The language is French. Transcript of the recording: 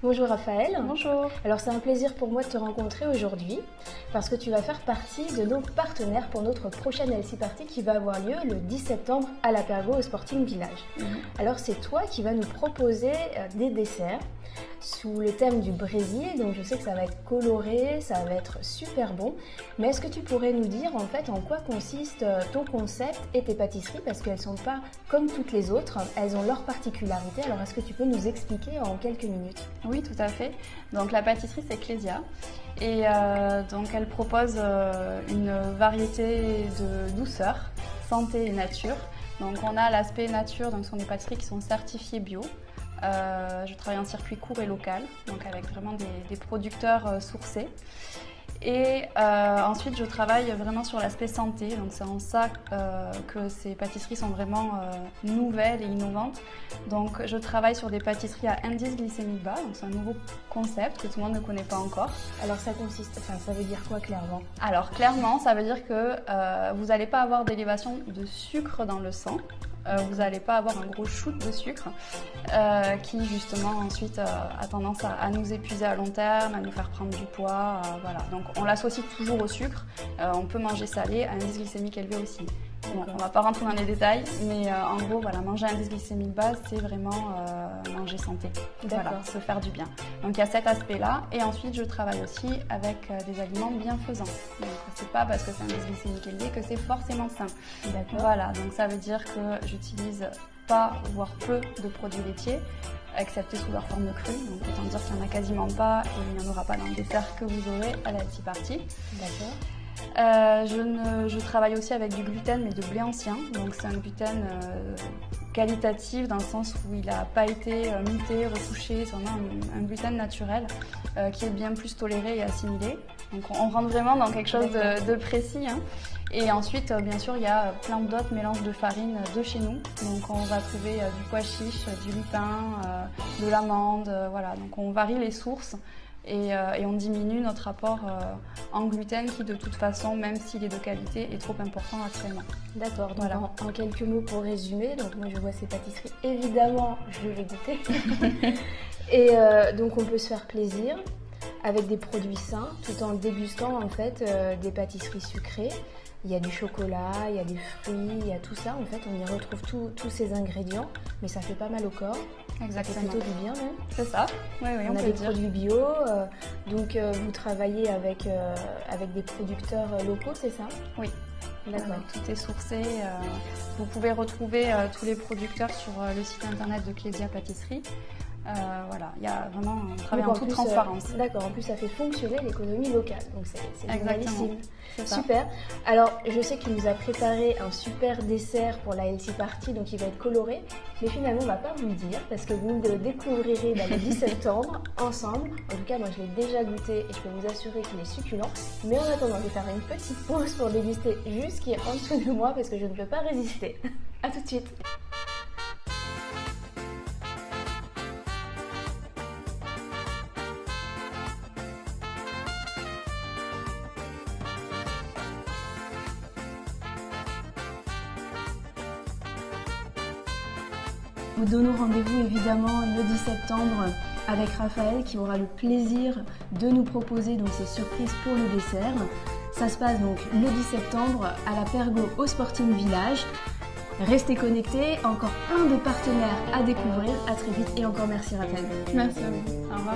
Bonjour Raphaël. Bonjour. Alors c'est un plaisir pour moi de te rencontrer aujourd'hui parce que tu vas faire partie de nos partenaires pour notre prochaine LC Party qui va avoir lieu le 10 septembre à la Pergo au Sporting Village. Alors c'est toi qui vas nous proposer des desserts sous le thème du Brésil, donc je sais que ça va être coloré, ça va être super bon, mais est-ce que tu pourrais nous dire en fait en quoi consiste ton concept et tes pâtisseries, parce qu'elles ne sont pas comme toutes les autres, elles ont leurs particularités, alors est-ce que tu peux nous expliquer en quelques minutes? Oui, tout à fait. Donc la pâtisserie, c'est Clésia. Et donc elle propose une variété de douceur, santé et nature. Donc on a l'aspect nature, donc ce sont des pâtisseries qui sont certifiées bio. Je travaille en circuit court et local, donc avec vraiment des producteurs sourcés. Et ensuite, je travaille vraiment sur l'aspect santé, donc c'est en ça que ces pâtisseries sont vraiment nouvelles et innovantes. Donc je travaille sur des pâtisseries à indice glycémique bas, donc c'est un nouveau concept que tout le monde ne connaît pas encore. Alors ça consiste, ça veut dire quoi clairement? Alors clairement, ça veut dire que vous n'allez pas avoir d'élévation de sucre dans le sang. Vous n'allez pas avoir un gros shoot de sucre qui justement ensuite a tendance à nous épuiser à long terme, à nous faire prendre du poids. Voilà. Donc on l'associe toujours au sucre. On peut manger salé, à indice glycémique élevé aussi. Bon, on ne va pas rentrer dans les détails, mais en gros, voilà, manger un indice glycémique bas, c'est vraiment manger santé. Voilà, se faire du bien. Donc il y a cet aspect-là. Et ensuite, je travaille aussi avec des aliments bienfaisants. Donc c'est pas parce que c'est un indice glycémique élevé que c'est forcément sain. Voilà, donc ça veut dire que j'utilise pas, voire peu de produits laitiers, excepté sous leur forme crue. Donc autant dire qu'il n'y en a quasiment pas et il n'y en aura pas dans le dessert que vous aurez à la LC Party. D'accord. Je travaille aussi avec du gluten, mais de blé ancien. Donc c'est un gluten qualitatif dans le sens où il n'a pas été muté, retouché. C'est vraiment un gluten naturel qui est bien plus toléré et assimilé. Donc on rentre vraiment dans quelque chose de précis. Hein. Et ensuite, bien sûr, il y a plein d'autres mélanges de farine de chez nous. Donc on va trouver du pois chiche, du lupin, de l'amande. Voilà. Donc on varie les sources. Et on diminue notre apport en gluten qui de toute façon, même s'il est de qualité, est trop important actuellement. D'accord, donc voilà. En quelques mots pour résumer, donc moi je vois ces pâtisseries, évidemment je vais goûter. Et donc on peut se faire plaisir avec des produits sains tout en dégustant en fait des pâtisseries sucrées. Il y a du chocolat, il y a des fruits, il y a tout ça. En fait, on y retrouve tous ces ingrédients, mais ça fait pas mal au corps. Exactement. Ça fait plutôt du bien, non? C'est ça. Oui, on a des produits bio. Donc, vous travaillez avec des producteurs locaux, c'est ça? Oui. D'accord. Tout est sourcé. Vous pouvez retrouver tous les producteurs sur le site internet de Clésia Pâtisserie. Voilà, il y a vraiment un travail en toute transparence. D'accord, en plus ça fait fonctionner l'économie locale, donc c'est génialissime. Super. Alors je sais qu'il nous a préparé un super dessert pour la LC Party, donc il va être coloré, mais finalement on ne va pas vous le dire parce que vous le découvrirez le 10 septembre ensemble. En tout cas moi je l'ai déjà goûté et je peux vous assurer qu'il est succulent. Mais en attendant je vais faire une petite pause pour déguster juste ce qui est en dessous de moi parce que je ne peux pas résister. A tout de suite. Nous donnons rendez-vous évidemment le 10 septembre avec Raphaël qui aura le plaisir de nous proposer donc ces surprises pour le dessert. Ça se passe donc le 10 septembre à la Pergo au Sporting Village. Restez connectés, encore plein de partenaires à découvrir. À très vite et encore merci Raphaël. Merci à vous. Au revoir.